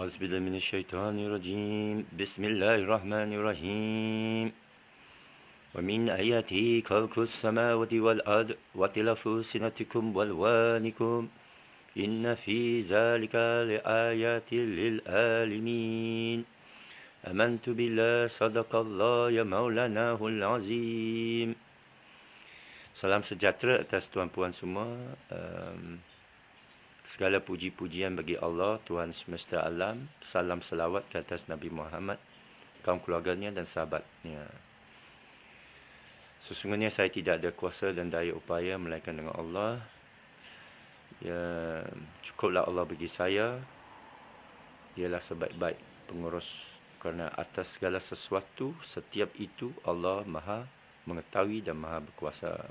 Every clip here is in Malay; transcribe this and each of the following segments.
أعوذ بالله من الشيطان الرجيم بسم الله الرحمن الرحيم ومن آياته خلق السماوات والأرض واختلاف ألسنتكم وألوانكم إن في ذلك لآيات للعالمين آمنت بالله صدق الله يا مولاناه العظيم. Salam sejahtera atas tuan-puan semua. Segala puji-pujian bagi Allah, Tuhan semesta alam. Salam selawat ke atas Nabi Muhammad, kaum keluarganya dan sahabatnya. Sesungguhnya saya tidak ada kuasa dan daya upaya melainkan dengan Allah. Ya, cukuplah Allah bagi saya. Dialah sebaik-baik pengurus, kerana atas segala sesuatu, setiap itu Allah Maha mengetahui dan Maha berkuasa.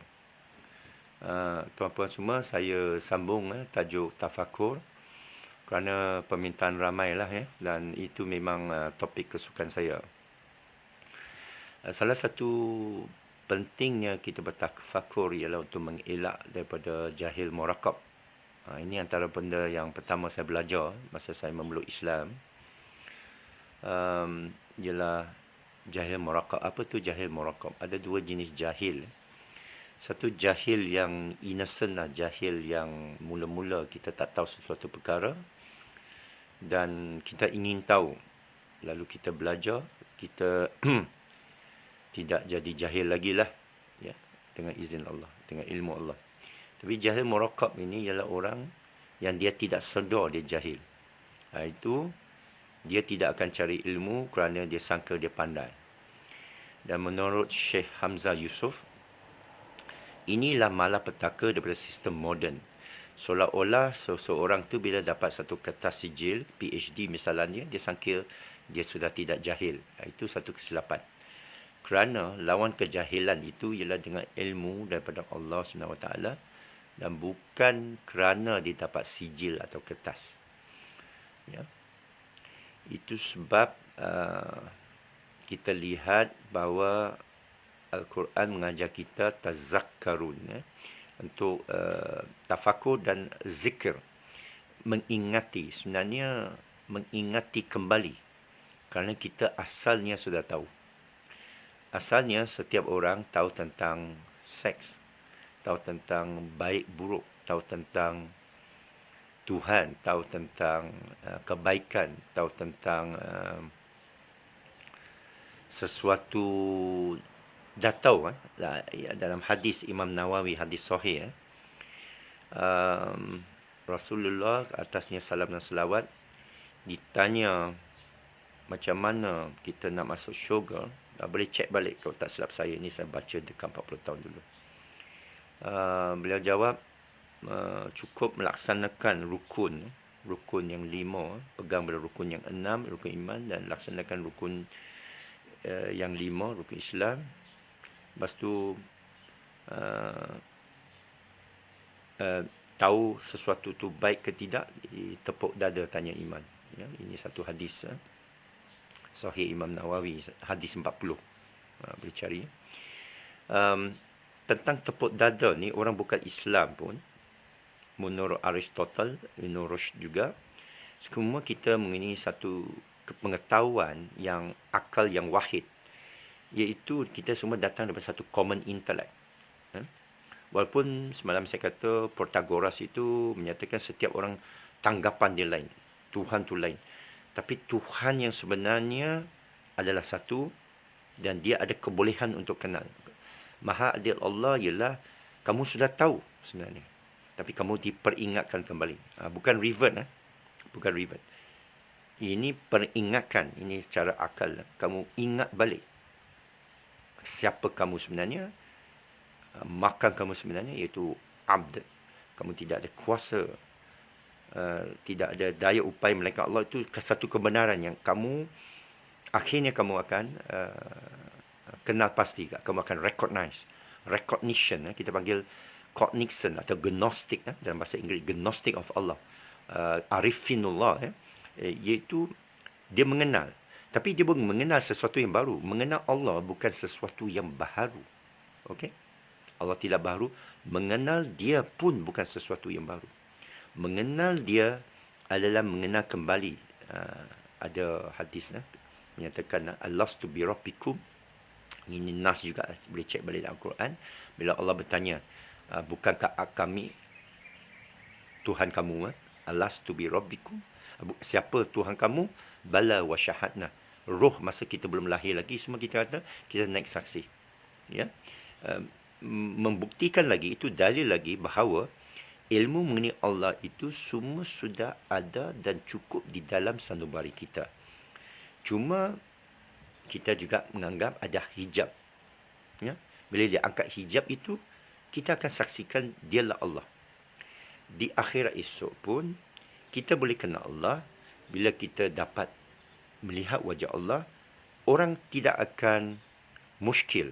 Tuan-puan semua, saya sambung tajuk tafakur kerana permintaan ramai lah dan itu memang topik kesukaan saya. Salah satu pentingnya kita bertafakur ialah untuk mengelak daripada jahil murakab. Ini antara benda yang pertama saya belajar masa saya memeluk Islam. Ialah jahil murakab. Apa tu jahil murakab? Ada dua jenis jahil. Satu jahil yang innocent lah, jahil yang mula-mula kita tak tahu sesuatu perkara dan kita ingin tahu. Lalu kita belajar, kita tidak jadi jahil lagi lah, ya, dengan izin Allah, dengan ilmu Allah. Tapi jahil murakab ini ialah orang yang dia tidak sedar dia jahil. Itu dia tidak akan cari ilmu kerana dia sangka dia pandai. Dan menurut Syekh Hamzah Yusof, inilah malapetaka daripada sistem moden. Seolah-olah seseorang tu bila dapat satu kertas sijil, PhD misalnya, dia sangka dia sudah tidak jahil. Itu satu kesilapan. Kerana lawan kejahilan itu ialah dengan ilmu daripada Allah SWT dan bukan kerana dia dapat sijil atau kertas. Ya. Itu sebab kita lihat bahawa Al-Quran mengajar kita tazakkarun, untuk tafakur dan zikir, mengingati. Sebenarnya mengingati kembali, kerana kita asalnya sudah tahu. Asalnya setiap orang tahu tentang seks, tahu tentang baik buruk, tahu tentang Tuhan, tahu tentang kebaikan, tahu tentang sesuatu. Dah tahu dalam hadis Imam Nawawi, hadis sahih, Rasulullah atasnya salam dan selawat ditanya macam mana kita nak masuk syurga. Boleh cek balik kalau tak silap saya, ni saya baca dekat 40 tahun dulu. Beliau jawab, cukup melaksanakan rukun yang 5, pegang pada rukun yang 6, rukun iman, dan laksanakan rukun yang 5, rukun Islam. Lepas tu tahu sesuatu tu baik ke tidak, tepuk dada tanya iman. Ya, ini satu hadis Sahih Imam Nawawi, hadis 40. Boleh cari. Tentang tepuk dada ni, orang bukan Islam pun, menurut Aristotle, menurut Rushd juga, semua kita mengenai satu pengetahuan yang akal yang wahid, iaitu kita semua datang daripada satu common intellect. Walaupun semalam saya kata Protagoras itu menyatakan setiap orang tanggapan dia lain, Tuhan tu lain. Tapi Tuhan yang sebenarnya adalah satu dan dia ada kebolehan untuk kenal. Maha Adil Allah ialah kamu sudah tahu sebenarnya, tapi kamu diperingatkan kembali. Bukan revert, bukan revert. Ini peringatkan, ini secara akal. Kamu ingat balik siapa kamu sebenarnya, makan kamu sebenarnya, iaitu abd. Kamu tidak ada kuasa, tidak ada daya upaya melainkan Allah. Itu satu kebenaran yang kamu akhirnya kamu akan kenal pasti. Kamu akan recognition, kita panggil cognition atau gnostic, dalam bahasa Inggeris, gnostic of Allah, arifinullah, iaitu dia mengenal. Tapi dia bukan mengenal sesuatu yang baru. Mengenal Allah bukan sesuatu yang baharu. Okey? Allah tidak baharu. Mengenal dia pun bukan sesuatu yang baru. Mengenal dia adalah mengenal kembali ada hadis menyatakan Allah to bi rabbikum. Ini nas juga, boleh cek balik dalam Al-Quran. Bila Allah bertanya, bukankah kami Tuhan kamu? Alastu bi rabbikum? Siapa Tuhan kamu? Bala wa syahadna. Roh masa kita belum lahir lagi, semua kita kata, kita naik saksi. Ya? Membuktikan lagi, itu dalil lagi bahawa ilmu mengenai Allah itu semua sudah ada dan cukup di dalam sanubari kita. Cuma kita juga menganggap ada hijab. Ya? Bila dia angkat hijab itu, kita akan saksikan dialah Allah. Di akhirat esok pun, kita boleh kenal Allah. Bila kita dapat melihat wajah Allah, orang tidak akan muskil.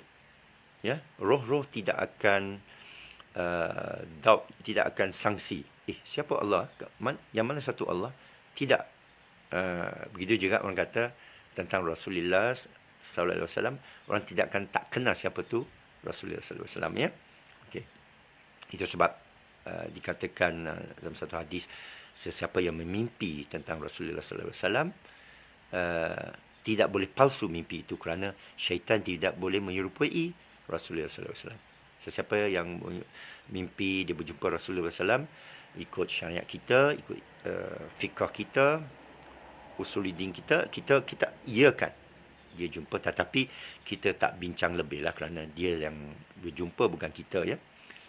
Ya? Roh-roh tidak akan doubt, tidak akan sangsi. Siapa Allah? Yang mana satu Allah? Tidak. Begitu juga orang kata tentang Rasulullah sallallahu alaihi wasallam, orang tidak akan tak kenal siapa tu Rasulullah sallallahu alaihi wasallam, ya. Okey. Itu sebab dikatakan dalam satu hadis, sesiapa yang memimpi tentang Rasulullah sallallahu alaihi wasallam tidak boleh palsu mimpi itu, kerana syaitan tidak boleh menyerupai Rasulullah sallallahu alaihi wasallam. Sesiapa yang mimpi dia berjumpa Rasulullah sallallahu alaihi wasallam, ikut syariat kita, ikut fiqh kita, usuluddin kita iakan dia jumpa, tetapi kita tak bincang lebih lah, kerana dia yang berjumpa, bukan kita, ya.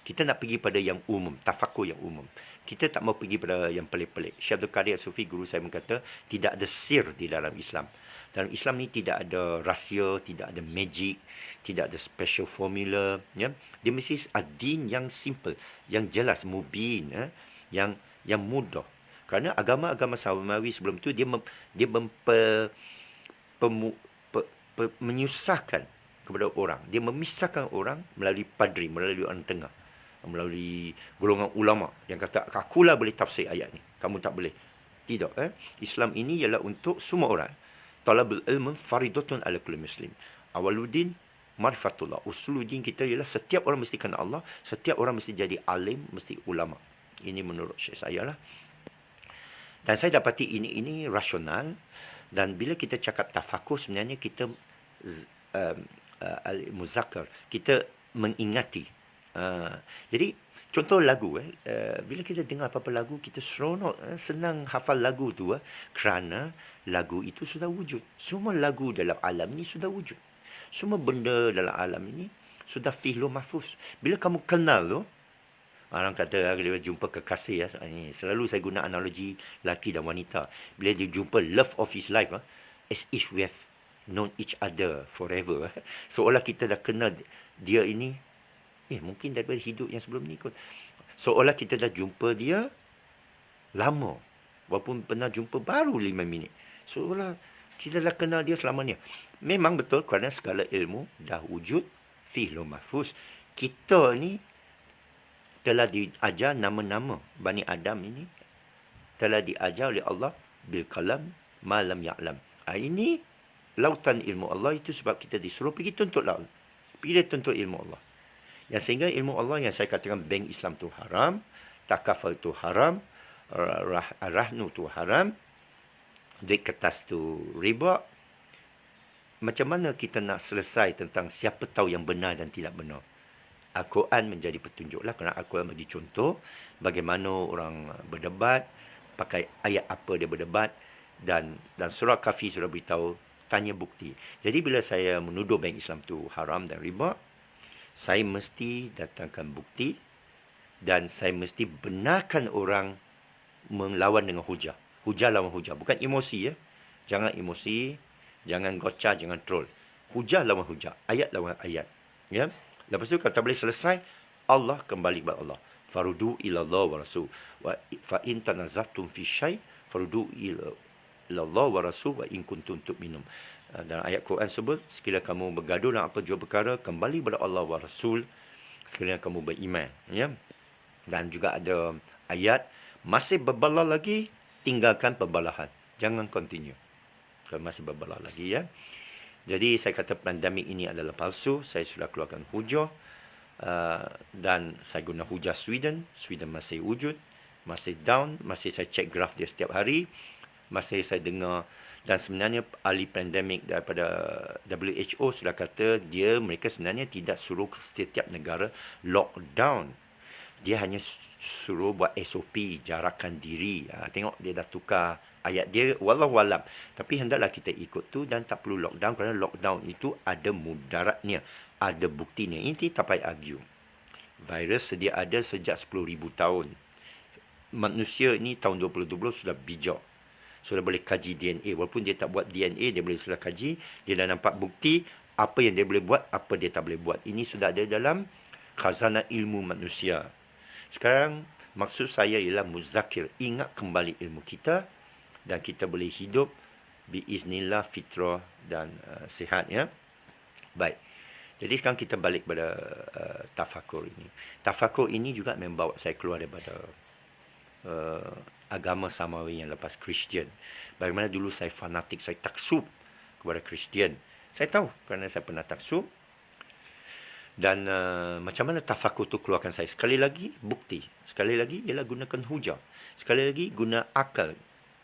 Kita nak pergi pada yang umum, tafakur yang umum. Kita tak mau pergi pada yang pelik-pelik. Syekh Abdul Qadir As-Sufi, guru saya, berkata tidak ada sir di dalam Islam. Dalam Islam ni tidak ada rahsia, tidak ada magic, tidak ada special formula, ya. Dia mesti din yang simple, yang jelas, mubin, yang mudah. Kerana agama-agama Samawi sebelum tu dia menyusahkan kepada orang. Dia memisahkan orang melalui padri, melalui orang tengah, melalui golongan ulama yang kata akulah boleh tafsir ayat ni, kamu tak boleh. Tidak. Islam ini ialah untuk semua orang. Talabul ilm faridatun ala kulli muslim. Awaluddin marifatullah. Usuluddin kita ialah setiap orang mesti kenal Allah, setiap orang mesti jadi alim, mesti ulama. Ini menurut syekh saya lah. Dan saya dapati ini rasional. Dan bila kita cakap tafakur, sebenarnya kita muzakkar, kita mengingati. Jadi contoh lagu, bila kita dengar apa-apa lagu, kita seronok, senang hafal lagu tu, kerana lagu itu sudah wujud. Semua lagu dalam alam ini sudah wujud. Semua benda dalam alam ini sudah fihlul mahfuz. Bila kamu kenal tu, orang kata bila jumpa kekasih, selalu saya guna analogi lelaki dan wanita. Bila dia jumpa love of his life, as if we have known each other forever. Seolah kita dah kenal dia ini, mungkin daripada hidup yang sebelum ni kot. Seolah kita dah jumpa dia lama, walaupun pernah jumpa baru 5 minit. Seolah kita dah kenal dia selamanya. Memang betul, kerana segala ilmu dah wujud fihlul mahfuz. Kita ni telah diajar nama-nama Bani Adam ini, telah diajar oleh Allah bil kalam malam ya'lam. Ini lautan ilmu Allah. Itu sebab kita disuruh pergi tuntut laut, pergi tuntut ilmu Allah. Yang sehingga ilmu Allah yang saya katakan bank Islam tu haram, takafal tu haram, rahnu tu haram, duit kertas tu riba. Macam mana kita nak selesai tentang siapa tahu yang benar dan tidak benar? Al-Quran menjadi petunjuklah, kerana Al-Quran bagi contoh bagaimana orang berdebat, pakai ayat apa dia berdebat, dan surah Kahfi sudah beritahu, tanya bukti. Jadi bila saya menuduh bank Islam tu haram dan riba, saya mesti datangkan bukti, dan saya mesti benarkan orang melawan dengan hujah. Hujah lawan hujah, bukan emosi, ya. Jangan emosi, jangan gocah, jangan troll. Hujah lawan hujah, ayat lawan ayat, ya. Lepas tu kalau tak boleh selesai, Allah kembali kepada Allah. Farudu ila Allah wa rasul. Wa fa in tanazzatum fi syai farudu ila Allah wa rasul wa in kuntum tu'minun. Dalam ayat Quran sebut, sekiranya kamu bergaduh dalam apa jua perkara, kembali kepada Allah wa rasul sekiranya kamu beriman, ya. Dan juga ada ayat, masih berbalah lagi, tinggalkan perbalahan. Jangan continue. Kalau masih berbalah lagi, ya. Jadi saya kata pandemik ini adalah palsu. Saya sudah keluarkan hujah, dan saya guna hujah Sweden. Sweden masih wujud, masih down, masih saya cek graf dia setiap hari. masa saya dengar, dan sebenarnya ahli pandemik daripada WHO sudah kata mereka sebenarnya tidak suruh setiap negara lockdown. Dia hanya suruh buat SOP, jarakkan diri. Tengok dia dah tukar ayat dia, wallahualam. Tapi hendaklah kita ikut tu dan tak perlu lockdown, kerana lockdown itu ada mudaratnya, ada buktinya. Ini tak payah argue. Virus sedia ada sejak 10,000 tahun. Manusia ini tahun 2020 sudah bijak. Sudah boleh kaji DNA. Walaupun dia tak buat DNA, dia boleh sudah kaji. Dia dah nampak bukti apa yang dia boleh buat, apa dia tak boleh buat. Ini sudah ada dalam khazanah ilmu manusia. Sekarang, maksud saya ialah muzakir. Ingat kembali ilmu kita dan kita boleh hidup biiznillah fitrah dan sihat, ya. Baik. Jadi sekarang kita balik pada tafakur ini. Tafakur ini juga membawa saya keluar daripada agama Samawi yang lepas Kristian. Bagaimana dulu saya fanatik, saya taksub kepada Kristian. Saya tahu kerana saya pernah taksub. Dan macam mana tafakur tu keluarkan saya. Sekali lagi, bukti. Sekali lagi, ialah gunakan hujah. Sekali lagi, guna akal.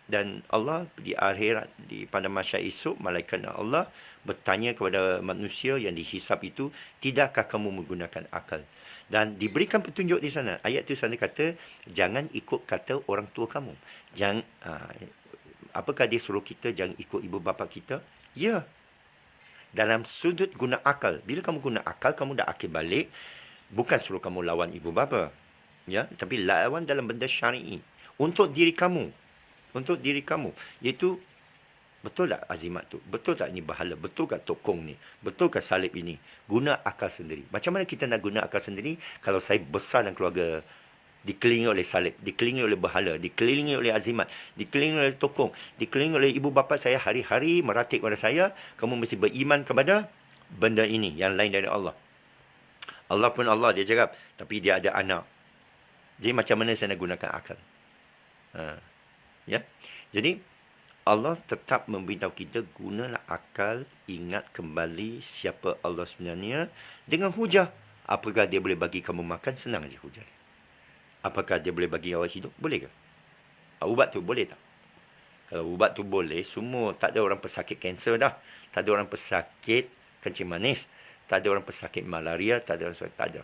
Dan Allah di akhirat, pada mahsyar esok, malaikat Allah bertanya kepada manusia yang dihisap itu, tidakkah kamu menggunakan akal? Dan diberikan petunjuk di sana. Ayat itu sana kata, jangan ikut kata orang tua kamu. Apakah dia suruh kita jangan ikut ibu bapa kita? Ya. Dalam sudut guna akal. Bila kamu guna akal, kamu dah akil balik. Bukan suruh kamu lawan ibu bapa. Ya, tapi lawan dalam benda syar'i. Untuk diri kamu. Untuk diri kamu. Iaitu, betul tak azimat tu? Betul tak ni bahala? Betul tak tokong ni? Betul tak salib ini? Guna akal sendiri. Macam mana kita nak guna akal sendiri kalau saya besar dalam keluarga dikelilingi oleh salib, dikelilingi oleh bahala, dikelilingi oleh azimat, dikelilingi oleh tokong, dikelilingi oleh ibu bapa saya hari-hari meratik kepada saya, kamu mesti beriman kepada benda ini yang lain dari Allah. Allah pun Allah, dia cakap, tapi dia ada anak. Jadi macam mana saya nak gunakan akal? Ya. Jadi Allah tetap memberitahu kita, gunalah akal, ingat kembali siapa Allah sebenarnya dengan hujah. Apakah dia boleh bagi kamu makan? Senang aja hujah. Apakah dia boleh bagi awak hidup? Boleh ke? Ubat tu boleh tak? Kalau ubat tu boleh, semua, tak ada orang pesakit kanser dah. Tak ada orang pesakit kencing manis. Tak ada orang pesakit malaria. Tak ada orang pesakit, tak ada.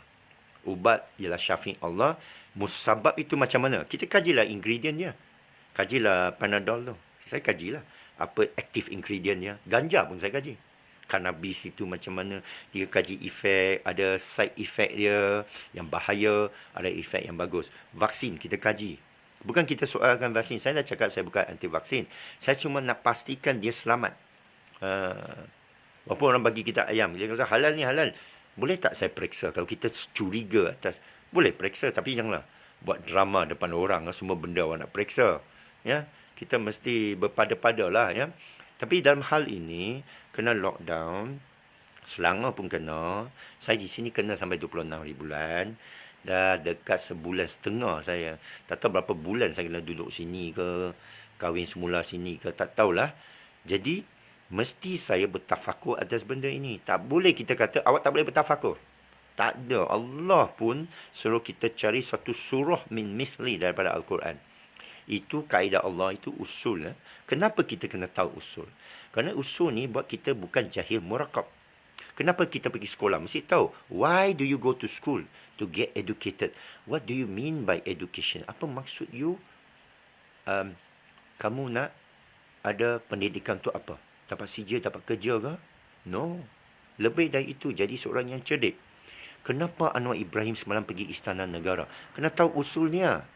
Ubat ialah syafi' Allah. Musabab itu macam mana? Kita kajilah ingredient dia. Kajilah Panadol tu. Saya kajilah apa active ingredient dia. Ganja pun saya kaji. Cannabis itu macam mana, dia kaji efek, ada side effect dia yang bahaya, ada efek yang bagus. Vaksin kita kaji. Bukan kita soalkan vaksin. Saya dah cakap saya bukan anti vaksin. Saya cuma nak pastikan dia selamat. Walaupun orang bagi kita ayam, dia kata halal ni halal. Boleh tak saya periksa? Kalau kita curiga atas, boleh periksa, tapi janganlah buat drama depan orang, semua benda orang nak periksa. Ya, kita mesti berpada-pada lah, ya. Tapi dalam hal ini, kena lockdown, Selangor pun kena. Saya di sini kena sampai 26 hari bulan. Dah dekat sebulan setengah saya. Tak tahu berapa bulan saya kena duduk sini ke, kahwin semula sini ke, tak tahulah. Jadi, mesti saya bertafakur atas benda ini. Tak boleh kita kata, awak tak boleh bertafakur. Tak ada. Allah pun suruh kita cari satu surah min misli daripada Al-Quran. Itu kaedah Allah, itu usul. Kenapa kita kena tahu usul? Kerana usul ni buat kita bukan jahil murakab. Kenapa kita pergi sekolah? Mesti tahu. Why do you go to school? To get educated. What do you mean by education? Apa maksud you? Kamu nak ada pendidikan tu apa? Dapat sijil, dapat kerja ke? No. Lebih dari itu, jadi seorang yang cerdik. Kenapa Anwar Ibrahim semalam pergi Istana Negara? Kena tahu usulnya.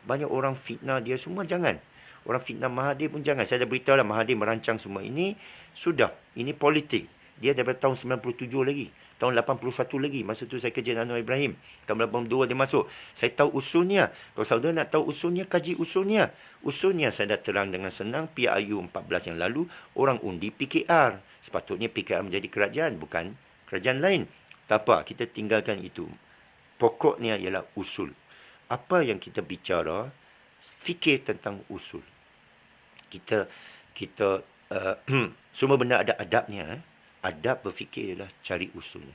Banyak orang fitnah dia semua, jangan. Orang fitnah Mahathir pun jangan. Saya dah beritahu lah, Mahathir merancang semua ini. Sudah. Ini politik. Dia daripada tahun 97 lagi. Tahun 81 lagi. Masa tu saya kerja dengan Anwar Ibrahim. Tahun 82 dia masuk. Saya tahu usulnya. Kalau saudara nak tahu usulnya, kaji usulnya. Usulnya saya dah terang dengan senang. PRU 14 yang lalu, orang undi PKR. Sepatutnya PKR menjadi kerajaan, bukan kerajaan lain. Tak apa, kita tinggalkan itu. Pokoknya ialah usul. Apa yang kita bicara, fikir tentang usul. Kita semua benda ada adabnya. Adab berfikir ialah cari usulnya.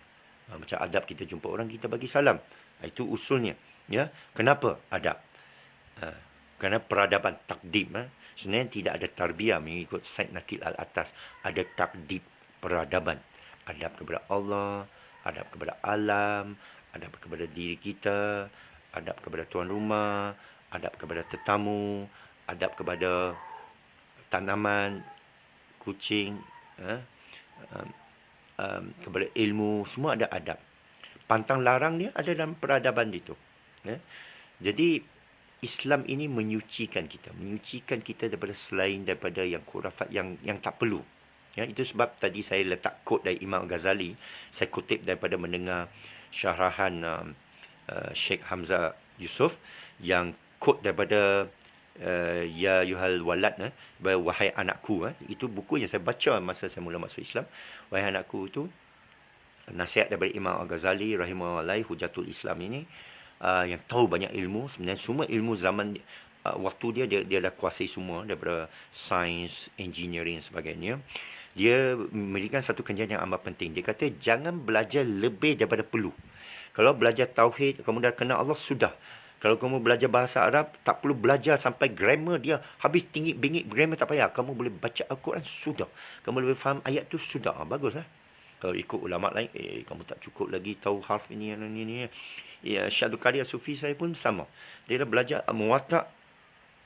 Macam adab kita jumpa orang, kita bagi salam. Itu usulnya. Ya, kenapa adab? Kerana peradaban takdim. Sebenarnya tidak ada tarbiyah mengikut Said Nakil Al-Atas. Ada takdib, peradaban. Adab kepada Allah, adab kepada alam, adab kepada diri kita, adab kepada tuan rumah, adab kepada tetamu, adab kepada tanaman, kucing, kepada ilmu, semua ada adab. Pantang larang dia ada dalam peradaban itu. Jadi Islam ini menyucikan kita daripada selain daripada yang khurafat yang tak perlu. Itu sebab tadi saya letak quote dari Imam Ghazali. Saya kutip daripada mendengar syarahan Sheikh Hamzah Yusof yang quote daripada Ya Yuhal Walad, wahai anakku. Itu buku yang saya baca masa saya mula masuk Islam. Wahai anakku itu nasihat daripada Imam Al-Ghazali rahimahullah, Hujatul Islam ini, yang tahu banyak ilmu. Sebenarnya semua ilmu zaman waktu dia dah kuasai semua, daripada sains, engineering dan sebagainya. Dia memberikan satu kajian yang amat penting. Dia kata jangan belajar lebih daripada perlu. Kalau belajar tauhid, kamu dah kenal Allah, sudah. Kalau kamu belajar bahasa Arab, tak perlu belajar sampai grammar dia habis tinggi bingit grammar, tak payah. Kamu boleh baca Al-Quran, sudah. Kamu boleh faham ayat tu, sudah. Bagus lah. Kalau ikut ulama lain, kamu tak cukup lagi tahu harf ini. Ya, Syaikhul Qadir Sufi saya pun sama. Dia dah belajar muwatta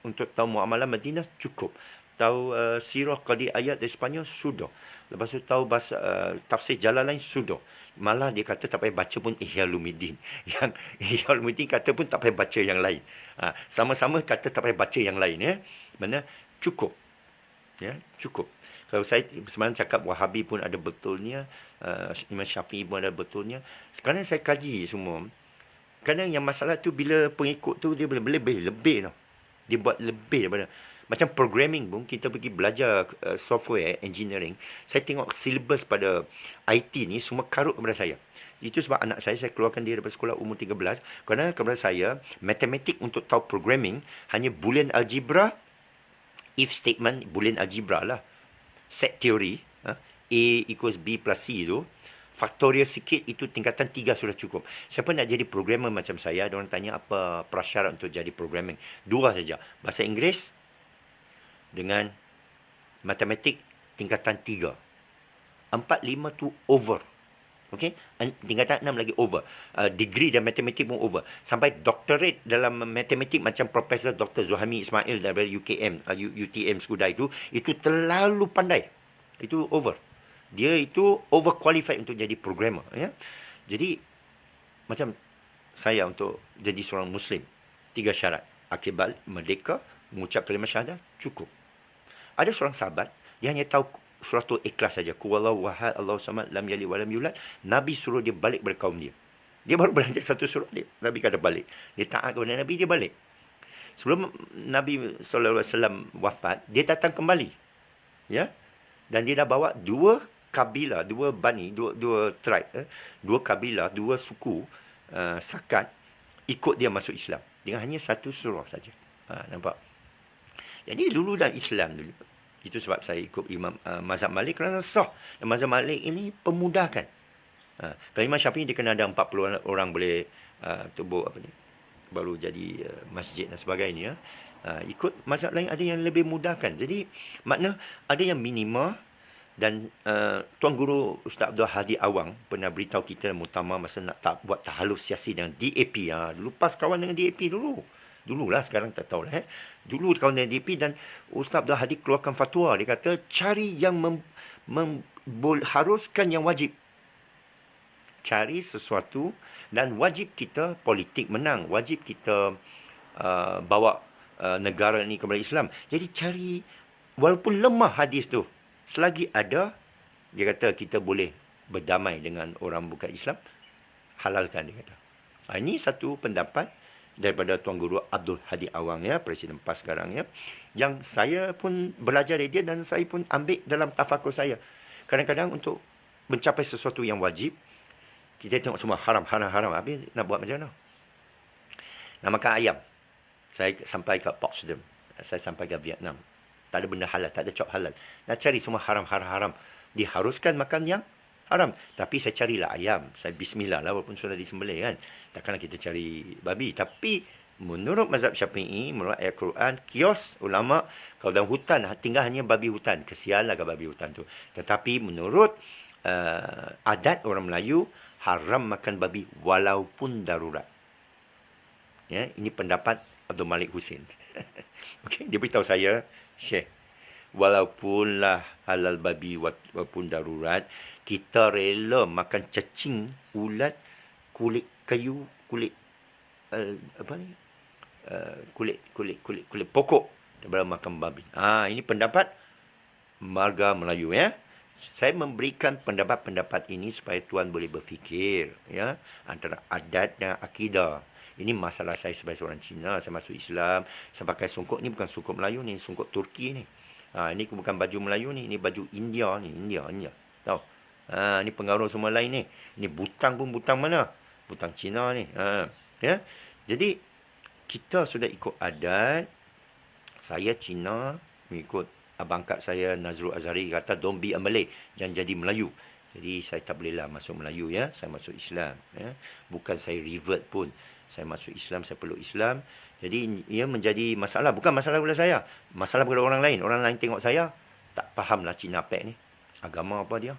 untuk tahu muamalah Madinah, cukup. Tahu sirah qadi ayat dari Sepanyol, sudah. Lepas tu tahu bahasa tafsir Jalalain, sudah. Malah dia kata tak payah baca pun Ihya Ulumuddin. Yang Ihya Ulumuddin kata pun tak payah baca yang lain. Sama-sama kata tak payah baca yang lain. Mana cukup. Cukup. Kalau saya semalam cakap Wahabi pun ada betulnya, Imam Syafi'i pun ada betulnya. Sekarang saya kaji semua. Kadang yang masalah tu bila pengikut tu dia boleh lebih tau. Dia buat lebih daripada. Macam programming pun, kita pergi belajar software engineering. Saya tengok silibus pada IT ni semua karut kepada saya. Itu sebab anak saya keluarkan dia daripada sekolah umur 13. Kerana kepada saya, matematik untuk tahu programming hanya boolean algebra, if statement, boolean algebra lah. Set theory, A equals B plus C tu, faktorial sikit, itu tingkatan 3 sudah cukup. Siapa nak jadi programmer macam saya, ada orang tanya apa prasyarat untuk jadi programming. 2 saja, bahasa Inggeris dengan matematik tingkatan 3. 4, 5 tu over. Okey, tingkatan 6 lagi over. Degree dan matematik pun over. Sampai doctorate dalam matematik macam Profesor Dr. Zuhami Ismail daripada UTM Skudai itu terlalu pandai. Itu over. Dia itu overqualified untuk jadi programmer. Jadi macam saya untuk jadi seorang Muslim, 3 syarat. Akibal, merdeka, mengucap kalimah syahadah, cukup. Ada seorang sahabat, dia hanya tahu suratul Ikhlas saja. Huwallahu ahad, Allahu samad, lam yalid wa lam yulad. Nabi suruh dia balik pada kaum dia. Dia baru belajar satu surah, Nabi kata balik. Dia taat kepada Nabi, dia balik. Sebelum Nabi SAW wafat, dia datang kembali. Dan dia dah bawa 2 kabilah, 2 bani, 2 tribe, 2 kabilah, 2 suku, sakat, ikut dia masuk Islam. Dengan hanya satu surah saja. Nampak? Jadi dulu dah Islam dulu. Itu sebab saya ikut Imam Mazhab Malik kerana sah. Dan Mazhab Malik ini pemudahkan. Kalau Imam Syafi'i dia kena ada 40 orang boleh tubuh baru jadi masjid dan sebagainya. Ikut mazhab lain ada yang lebih mudahkan. Jadi makna ada yang minima. Dan Tuan Guru Ustaz Abdul Hadi Awang pernah beritahu kita muktamar masa nak buat tahaluf siasi dengan DAP. Dulu pas kawan dengan DAP dulu. Dululah, sekarang tak tahulah. Dulu kawan dengan DAP dan Ustaz Abdul Hadi keluarkan fatwa. Dia kata cari yang haruskan yang wajib. Cari sesuatu dan wajib kita politik menang. Wajib kita bawa negara ni kepada Islam. Jadi cari, walaupun lemah hadis tu, selagi ada, dia kata kita boleh berdamai dengan orang bukan Islam, halalkan, dia kata. Ini satu pendapat daripada Tuan Guru Abdul Hadi Awang, Presiden PAS sekarang, yang saya pun belajar dari dia dan saya pun ambil dalam tafakur saya. Kadang-kadang untuk mencapai sesuatu yang wajib, kita tengok semua haram. Habis nak buat macam mana? Nak makan ayam, saya sampai ke Potsdam, saya sampai ke Vietnam. Tak ada benda halal, tak ada cop halal. Nak cari semua haram. Diharuskan makan yang haram. Tapi saya carilah ayam. Saya bismillah lah, walaupun sudah disembelih kan. Takkanlah kita cari babi. Tapi Menurut mazhab Syafi'i, menurut ayat Quran, kios ulama kalau dalam hutan tinggal hanya babi hutan. Kesianlah ke babi hutan tu. Tetapi menurut adat orang Melayu, haram makan babi walaupun darurat. Ya, ini pendapat Abdul Malik Husin. Okey, dia beritahu saya, Syekh, walaupunlah halal babi walaupun darurat, kita rela makan cacing, ulat, kulit kayu, kulit apa ni? Kulit pokok daripada makan babi. Ini pendapat marga Melayu, ya. Saya memberikan pendapat-pendapat ini supaya tuan boleh berfikir, ya, antara adat dan akidah. Ini masalah saya sebagai seorang Cina, saya masuk Islam, saya pakai songkok ni bukan songkok Melayu ni, songkok Turki ni. Ini bukan baju Melayu ni, ini baju India ni, India. Tahu? Ini pengaruh semua lain ni. Ini butang pun butang mana? Butang Cina ni. Ya. Jadi kita sudah ikut adat. Saya Cina, mengikut abang kak saya Nazrul Azhari kata don't be a Malay, jangan jadi Melayu. Jadi saya tak bolehlah masuk Melayu, ya. Saya masuk Islam, ya. Bukan saya revert pun. Saya masuk Islam, saya peluk Islam. Jadi ia menjadi masalah, bukan masalah kepada saya. Masalah kepada orang lain. Orang lain tengok saya tak fahamlah Cina Pek ni. Agama apa dia?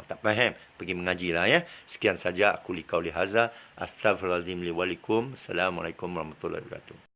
Tak faham. Pergi mengajilah, ya. Sekian saja aku li qauli hadza. Astaghfirullahalazim li wa lakum. Assalamualaikum warahmatullahi wabarakatuh.